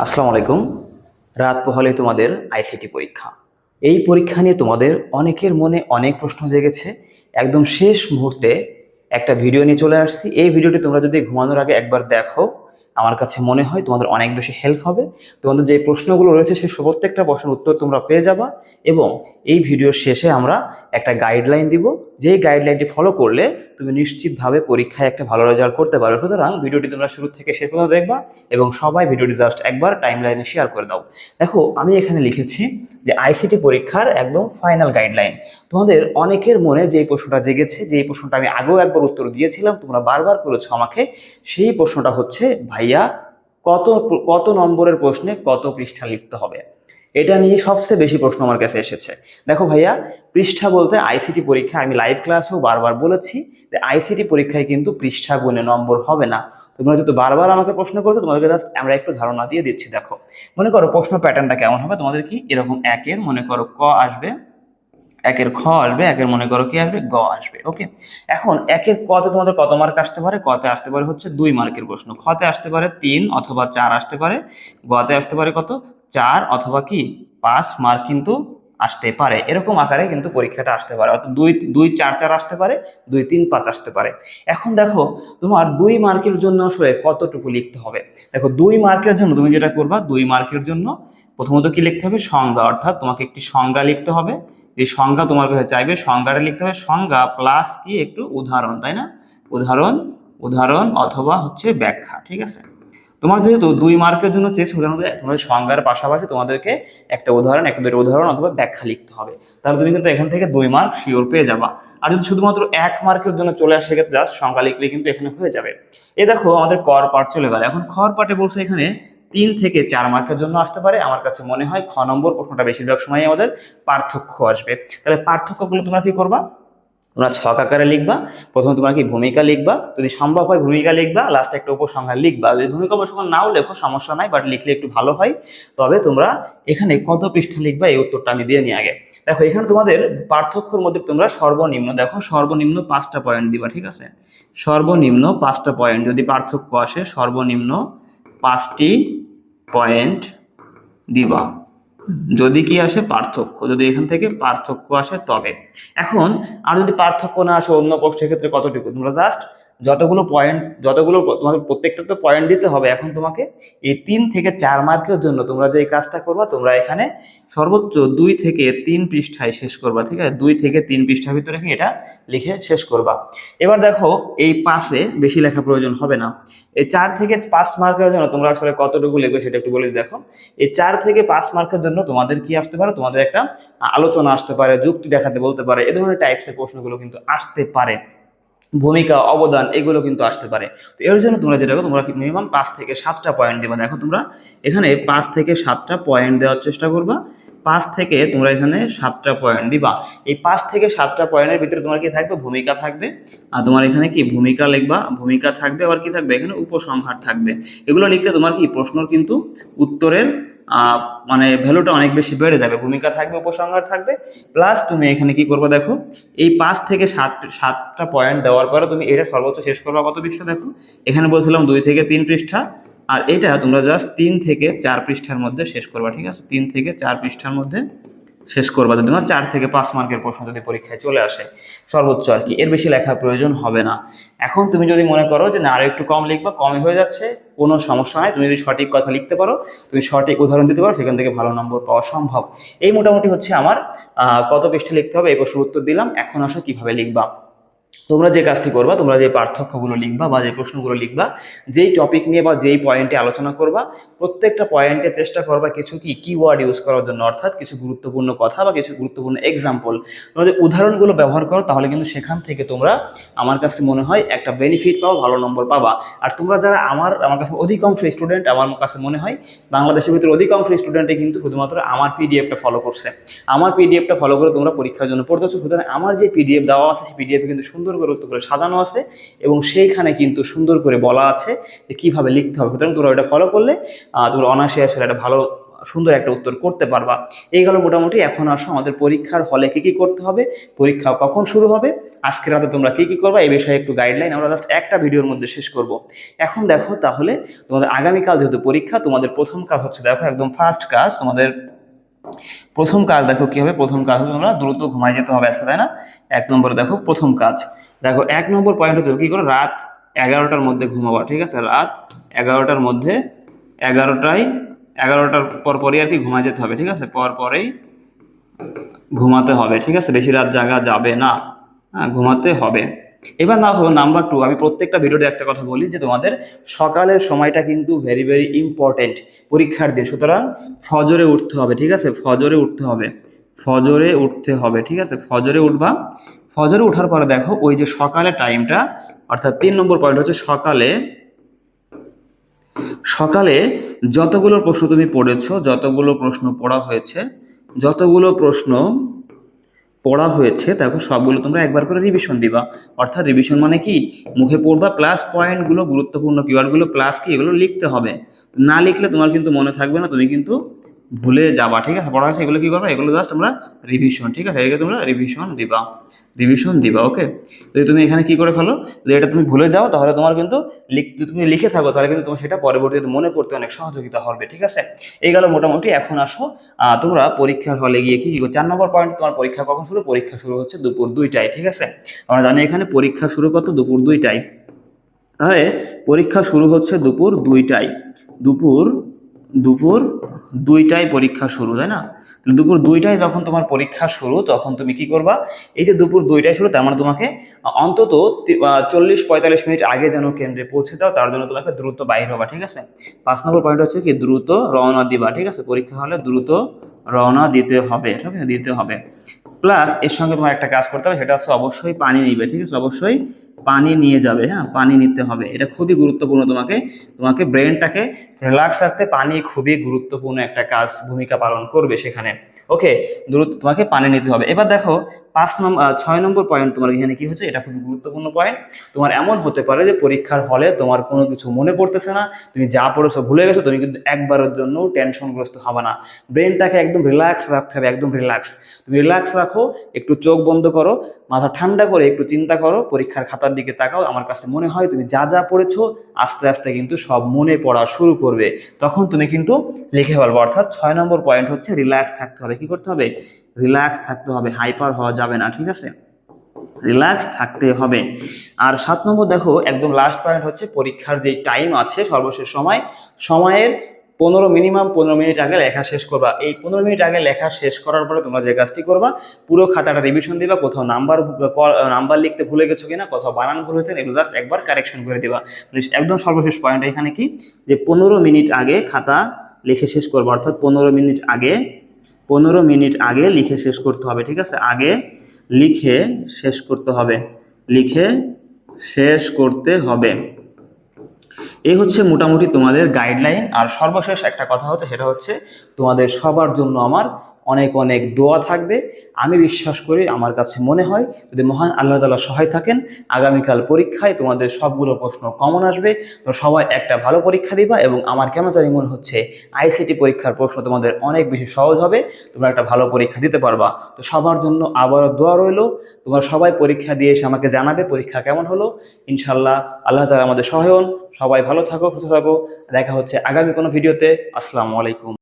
আসসালামু আলাইকুম। রাত পোহালে তোমাদের আইসিটি পরীক্ষা। এই পরীক্ষা নিয়ে তোমাদের অনেকের মনে অনেক প্রশ্ন জেগেছে। একদম শেষ মুহূর্তে একটা ভিডিও নিয়ে চলে আসছি। এই ভিডিওটি তোমরা যদি ঘুমানোর আগে একবার দেখো, আমার কাছে মনে হয় তোমাদের অনেক বেশি হেল্প হবে। তোমাদের যে প্রশ্নগুলো রয়েছে সেই প্রত্যেকটা প্রশ্নের উত্তর তোমরা পেয়ে যাবা। এবং এই ভিডিওর শেষে আমরা একটা গাইডলাইন দিব, যেই গাইডলাইনটি ফলো করলে তুমি নিশ্চিতভাবে পরীক্ষায় একটা ভালো রেজাল্ট করতে পারো। সুতরাং ভিডিওটি তোমরা শুরু থেকে শেষ পর্যন্ত দেখবা এবং সবাই ভিডিওটি জাস্ট একবার টাইমলাইনে শেয়ার করে দাও। দেখো, আমি এখানে লিখেছি যে আইসিটি পরীক্ষার একদম ফাইনাল গাইডলাইন। তোমাদের অনেকের মনে যে প্রশ্নটা জেগেছে, যে প্রশ্নটা আমি আগেও একবার উত্তর দিয়েছিলাম, তোমরা বারবার করেছো আমাকে, সেই প্রশ্নটা হচ্ছে ভাইয়া কত কত নম্বরের প্রশ্নে কত পৃষ্ঠা লিখতে হবে। এটা নিয়ে সবচেয়ে বেশি প্রশ্ন আমার কাছে এসেছে। দেখো ভাইয়া, পৃষ্ঠা বলতে আইসিটি পরীক্ষা, আমি লাইভ ক্লাসেও বারবার বলেছি যে আইসিটি পরীক্ষায় কিন্তু পৃষ্ঠা গুণে নম্বর হবে না। তোমরা যেহেতু বারবার আমাকে প্রশ্ন করছো, তোমাদেরকে জাস্ট আমরা একটু ধারণা দিয়ে দিচ্ছি। দেখো, মনে করো প্রশ্ন প্যাটার্নটা কেমন হবে তোমাদের, কি এরকম একের মনে করো ক আসবে, একের খ আসবে, একের মনে করো কি আসবে, গ আসবে। ওকে, এখন একের কতে তোমাদের কত মার্ক আসতে পারে? কতে আসতে পারে হচ্ছে 2 মার্কের প্রশ্ন, খতে আসতে পারে 3 অথবা 4 আসতে পারে, গতে আসতে পারে কত, 4 অথবা কি 5 মার্ক কিন্তু আসতে পারে। এরকম আকারে কিন্তু পরীক্ষাটা আসতে পারে, অর্থাৎ 2 2 4 4 আসতে পারে, 2 3 5 আসতে পারে। এখন দেখো, তোমার 2 মার্কের জন্য আসলে কতটুকু লিখতে হবে। দেখো, 2 মার্কের জন্য তুমি যেটা করবা, 2 মার্কের জন্য প্রথমত কি লিখতে হবে, সংজ্ঞা, অর্থাৎ তোমাকে একটি সংজ্ঞা লিখতে হবে। যে সংজ্ঞা তোমার কাছে চাইবে, সংজ্ঞাটা লিখতে হবে, সংজ্ঞা প্লাস কি একটু উদাহরণ, তাই না? উদাহরণ, উদাহরণ অথবা হচ্ছে ব্যাখ্যা। ঠিক আছে, তোমার যেহেতু 2 মার্কের জন্য চেয়েছে, সাধারণত তোমাদের সংজ্ঞার পাশাপাশি তোমাদেরকে একটা উদাহরণ, একটা দুটো উদাহরণ অথবা ব্যাখ্যা লিখতে হবে। তাহলে তুমি কিন্তু এখান থেকে 2 মার্ক শিওর পেয়ে যাবা। আর যদি শুধুমাত্র 1 মার্কের জন্য চলে আসে, সেক্ষেত্রে জাস্ট সংজ্ঞা লিখলে কিন্তু এখানে হয়ে যাবে। এই দেখো, আমাদের কর পার্ট চলে গেল। এখন খর পার্টে বলছে এখানে 3 থেকে 4 মার্কের জন্য আসতে পারে। আমার কাছে মনে হয় খ নম্বর প্রশ্নটা বেশিরভাগ সময় আমাদের পার্থক্য আসবে। তাহলে পার্থক্যগুলো তোমরা কি করবা, তোমরা ছক আকারে লিখবা। প্রথমে তোমরা কি ভূমিকা লিখবা, যদি সম্ভব হয় ভূমিকা লিখবা, লাস্টে একটা উপসংহার লিখবা। যদি ভূমিকা উপসংহার নাও লেখো সমস্যা নাই, বাট লিখলে একটু ভালো হয়। তবে তোমরা এখানে কত পৃষ্ঠা লিখবা এই উত্তরটা আমি দিয়ে নিই আগে। দেখো, এখানে তোমাদের পার্থক্যের মধ্যে তোমরা সর্বনিম্ন, দেখো সর্বনিম্ন 5টা পয়েন্ট দিবা। ঠিক আছে, সর্বনিম্ন 5টা পয়েন্ট যদি পার্থক্য আসে, সর্বনিম্ন 5টি পয়েন্ট দিবা। যদি কি আসে, পার্থক্য, যদি এখান থেকে পার্থক্য আসে তবে। এখন আর যদি পার্থক্য না আসে অন্য প্রশ্নের ক্ষেত্রে কতটুকু, তোমরা জাস্ট যতগুলো পয়েন্ট, যতগুলো তোমাদের প্রত্যেকটা তো পয়েন্ট দিতে হবে। এখন তোমাকে এই 3 থেকে 4 মার্কের জন্য তোমরা যে কাজটা করবা, তোমরা এখানে সর্বোচ্চ 2 থেকে 3 পৃষ্ঠায় শেষ করবা। ঠিক আছে, 2 থেকে 3 পৃষ্ঠার ভিতরে কি এটা লিখে শেষ করবা। এবার দেখো, এই পাশে বেশি লেখা প্রয়োজন হবে না। এই 4 থেকে 5 মার্কের জন্য তোমরা আসলে কতটুকু লিখবে সেটা একটু বলে দেখো। এই 4 থেকে 5 মার্কের জন্য তোমাদের কি আসতে পারে, তোমাদের একটা আলোচনা আসতে পারে, যুক্তি দেখাতে বলতে পারে, এ ধরনের টাইপসের প্রশ্নগুলো কিন্তু আসতে পারে। ভূমিকা, অবদান, এগুলো কিন্তু আসতে পারে। তো এর জন্য তোমরা যেটা করো, তোমরা মিনিমাম 5 থেকে 7টা পয়েন্ট দেবা। দেখো, তোমরা এখানে 5 থেকে 7টা পয়েন্ট দেওয়ার চেষ্টা করবা। 5 থেকে তোমরা এখানে 7টা পয়েন্ট দিবা। এই 5 থেকে 7টা পয়েন্টের ভিতরে তোমার কি থাকবে, ভূমিকা থাকবে। আর তোমার এখানে কি ভূমিকা লিখবা, ভূমিকা থাকবে, আবার কি থাকবে এখানে উপসংহার থাকবে। এগুলো লিখলে তোমার কি প্রশ্নর কিন্তু উত্তরের মানে ভ্যালুটা অনেক বেশি বেড়ে যাবে। ভূমিকা থাকবে, উপসংহার থাকবে, প্লাস তুমি এখানে কি করবে, দেখো এই 5 থেকে 7টা পয়েন্ট দেওয়ার পরে তুমি এটা সর্বোচ্চ শেষ করবা কত পৃষ্ঠা। দেখো, এখানে বলছিলাম 2 থেকে 3 পৃষ্ঠা, আর এটা তোমরা জাস্ট 3 থেকে 4 পৃষ্ঠার মধ্যে শেষ করবা। ঠিক আছে, 3 থেকে 4 পৃষ্ঠার মধ্যে শেষ করবা। যদি তোমার 4 থেকে 5 মার্কের প্রশ্ন যদি পরীক্ষায় চলে আসে, সর্বোচ্চ আর কি, এর বেশি লেখার প্রয়োজন হবে না। এখন তুমি যদি মনে করো যে না আরো একটু কম লিখবা, কমে হয়ে যাচ্ছে, কোনো সমস্যা নাই। তুমি যদি সঠিক কথা লিখতে পারো, তুমি সঠিক উদাহরণ দিতে পারো, সেখান থেকে ভালো নম্বর পাওয়া সম্ভব। এই মোটামুটি হচ্ছে আমার কত পৃষ্ঠা লিখতে হবে এই প্রশ্নের উত্তর দিলাম। এখন আসো কিভাবে লিখবা। তোমরা যে কাজটি করবা, তোমরা যে পার্থক্যগুলো লিখবা বা যে প্রশ্নগুলো লিখবা, যেই টপিক নিয়ে বা যেই পয়েন্টে আলোচনা করবা, প্রত্যেকটা পয়েন্টে চেষ্টা করবা কিছু কি কিওয়ার্ড ইউজ করার জন্য, অর্থাৎ কিছু গুরুত্বপূর্ণ কথা বা কিছু গুরুত্বপূর্ণ এক্সাম্পল। তোমরা যে উদাহরণগুলো ব্যবহার করো, তাহলে কিন্তু সেখান থেকে তোমরা আমার কাছে মনে হয় একটা বেনিফিট পাও, ভালো নম্বর পাবা। আর তোমরা যারা আমার কাছে অধিকাংশ স্টুডেন্ট, আমার কাছে মনে হয় বাংলাদেশের ভিতরে অধিকাংশ স্টুডেন্টই কিন্তু শুধুমাত্র আমার পিডিএফটা ফলো করছে। আমার পিডিএফটা ফলো করে তোমরা পরীক্ষার জন্য পড়তেছো। সুতরাং আমার যে পিডিএফ দেওয়া আছে, সেই পিডিএফে কিন্তু সুন্দর করে উত্তর করে সাজানো আছে এবং সেইখানে কিন্তু সুন্দর করে বলা আছে যে কিভাবে লিখতে হবে। সুতরাং তোমরা এটা ফলো করলে তোমরা অনায়াসে আসলে একটা ভালো সুন্দর একটা উত্তর করতে পারবা। এই গেল মোটামুটি। এখন আসো আমাদের পরীক্ষার হলে কি কি করতে হবে, পরীক্ষা কখন শুরু হবে, আজকে রাতে তোমরা কি কি করবা, এই বিষয়ে একটু গাইডলাইন আমরা জাস্ট একটা ভিডিওর মধ্যে শেষ করব। এখন দেখো তাহলে তোমাদের আগামীকাল যেহেতু পরীক্ষা, তোমাদের প্রথম কাজ হচ্ছে, দেখো একদম ফার্স্ট কাজ তোমাদের, প্রথম কাজ দেখো কি হবে। প্রথম কাজ হচ্ছে তোমরা দ্রুত ঘুমায় যেতে হবে আজকে, তাই না? 1 নম্বরে দেখো প্রথম কাজ, দেখো 1 নম্বর পয়েন্ট হচ্ছে কি করো, রাত 11টার মধ্যে ঘুমাবা, ঠিক আছে? রাত 11টার মধ্যে, 11টার পরই আর কি ঘুমায় যেতে হবে, ঠিক আছে? পরেই ঘুমাতে হবে, ঠিক আছে? বেশি রাত জাগা যাবে না, হ্যাঁ, ঘুমাতে হবে। এবার না হলো নাম্বার 2, আমি প্রত্যেকটা ভিডিওতে একটা কথা বলি যে তোমাদের সকালের সময়টা কিন্তু ভেরি ভেরি ইম্পর্টেন্ট পরীক্ষার দিন, সুতরাং ফজরে উঠতে হবে, ঠিক আছে? ফজরে উঠতে হবে, ফজরে উঠতে হবে, ঠিক আছে? ফজরে উঠবা। ফজরে ওঠার পরে দেখো ওই যে সকালের টাইমটা, অর্থাৎ 3 নম্বর পয়েন্ট হচ্ছে সকালে, সকালে যতগুলো প্রশ্ন তুমি পড়েছো, যতগুলো প্রশ্ন পড়া হয়েছে, যতগুলো প্রশ্ন পড়া হয়েছে দেখো সবগুলো তোমরা একবার করে রিভিশন দিবা। অর্থাৎ রিভিশন মানে কি, মুখে পড়বা, প্লাস পয়েন্টগুলো, গুরুত্বপূর্ণ কিওয়ার্ডগুলো প্লাস কি এগুলো লিখতে হবে। না লিখলে তোমার কিন্তু মনে থাকবে না, তুমি কিন্তু ভুলে যাবা, ঠিক আছে? পড়া হয়েছে এগুলো কি করবা, এগুলো জাস্ট আমরা রিভিশন, ঠিক আছে? এগুলো তোমরা রিভিশন দিবা, রিভিশন দিবা। ওকে, যদি তুমি এখানে কি করে ফেলো, যদি এটা তুমি ভুলে যাও তাহলে তোমার কিন্তু যদি তুমি লিখে থাকো তাহলে কিন্তু তোমার সেটা পরবর্তীতে মনে করতে অনেক সহযোগিতা হবে, ঠিক আছে? এই গেল মোটামুটি। এখন আসো তোমরা পরীক্ষার হলে গিয়ে কি কি করো। 4 নম্বর পয়েন্ট, তোমার পরীক্ষা কখন শুরু? পরীক্ষা শুরু হচ্ছে দুপুর 2টায়, ঠিক আছে? আমরা জানি এখানে পরীক্ষা শুরু কত, দুপুর 2টায়। তাহলে পরীক্ষা শুরু হচ্ছে দুপুর 2টায়, দুপুর দুপুর 2টায় পরীক্ষা শুরু, তাই না? দুপুর 2টায় যখন তোমার পরীক্ষা শুরু, তখন তুমি কি করবা, এই যে দুপুর 2টায় শুরু, তার মানে তোমাকে অন্তত 40-45 মিনিট আগে যেন কেন্দ্রে পৌঁছে যাও, তার জন্য তোমাকে দ্রুত বাইর হবা, ঠিক আছে? 5 নম্বর পয়েন্ট হচ্ছে কি, দ্রুত রওনা দিবা, ঠিক আছে? পরীক্ষা হলে দ্রুত রওনা দিতে হবে, ঠিক আছে? দিতে হবে। প্লাস এর সঙ্গে তোমার একটা কাজ করতে হবে, সেটা হচ্ছে অবশ্যই পানি নিবে, ঠিক আছে? অবশ্যই পানি নিয়ে যাবে, হ্যাঁ, পানি নিতে হবে, এটা খুবই গুরুত্বপূর্ণ। তোমাকে তোমাকে ব্রেনটাকে রিল্যাক্স রাখতে পানি খুবই গুরুত্বপূর্ণ একটা কাজ, ভূমিকা পালন করবে সেখানে। ওকে, দ্রুত তোমাকে পানি নিতে হবে। এবার দেখো 6 নম্বর পয়েন্ট তোমার এখানে কি হচ্ছে, এটা খুবই গুরুত্বপূর্ণ পয়েন্ট। তোমার এমন হতে পারে যে পরীক্ষার হলে তোমার কোনো কিছু মনে পড়তেছে না, তুমি যা পড়েছো ভুলে গেছো, তুমি কিন্তু একবারের জন্য টেনশনগ্রস্ত হবে না। ব্রেনটাকে একদম রিল্যাক্স রাখতে হবে, একদম রিল্যাক্স। তুমি রিল্যাক্স রাখো, একটু চোখ বন্ধ করো, মাথা ঠান্ডা করে একটু চিন্তা করো, পরীক্ষার খাতার দিকে তাকাও। আমার কাছে মনে হয় তুমি যা যা পড়েছো আস্তে আস্তে কিন্তু সব মনে পড়া শুরু করবে, তখন তুমি কিন্তু লিখে ফেলবো। অর্থাৎ 6 নম্বর পয়েন্ট হচ্ছে রিল্যাক্স থাকতে হবে। কি করতে হবে? রিল্যাক্স থাকতে হবে, হাইপার হওয়া যাবে না, ঠিক আছে? রিল্যাক্স থাকতে হবে। আর 7 নম্বর দেখো একদম লাস্ট পয়েন্ট হচ্ছে পরীক্ষার যে টাইম আছে, সর্বশেষ সময়, সময়ের মিনিমাম 15 মিনিট আগে লেখা শেষ করবা। এই 15 মিনিট আগে লেখা শেষ করার পরে তোমরা যে কাজটি করবা, পুরো খাতাটা রিভিশন দিবা, কোথাও নাম্বার লিখতে ভুলে গেছো কিনা, কোথাও বানান ভুল হয়েছে, এগুলো জাস্ট একবার কারেকশন করে দিবা। একদম সর্বশেষ পয়েন্ট এখানে কি, যে 15 মিনিট আগে খাতা লিখে শেষ করবা। অর্থাৎ 15 মিনিট আগে, 15 মিনিট আগে লিখে শেষ করতে হবে, ঠিক আছে? আগে লিখে শেষ করতে হবে, লিখে শেষ করতে হবে। এই হচ্ছে মোটামুটি তোমাদের গাইডলাইন। আর সর্বশেষ একটা কথা হচ্ছে, সেটা হচ্ছে তোমাদের সবার জন্য আমার অনেক অনেক দোয়া থাকবে। আমি বিশ্বাস করি, আমার কাছে মনে হয় যদি মহান আল্লাহ তাআলা সহায় থাকেন, আগামীকাল পরীক্ষায় তোমাদের সবগুলো প্রশ্ন কমন আসবে। তো সবাই একটা ভালো পরীক্ষা দিবা, এবং আমার কেন জানি মনে হচ্ছে আইসিটি পরীক্ষার প্রশ্ন তোমাদের অনেক বেশি সহজ হবে, তোমরা একটা ভালো পরীক্ষা দিতে পারবা। তো সবার জন্য আবারও দোয়া রইলো। তোমরা সবাই পরীক্ষা দিয়ে এসে আমাকে জানাবে পরীক্ষা কেমন হলো। ইনশাল্লাহ আল্লাহ তাআলা আমাদের সহায় হন। সবাই ভালো থাকো, সুস্থ থাকো। দেখা হচ্ছে আগামী কোনো ভিডিওতে। আসসালামু আলাইকুম।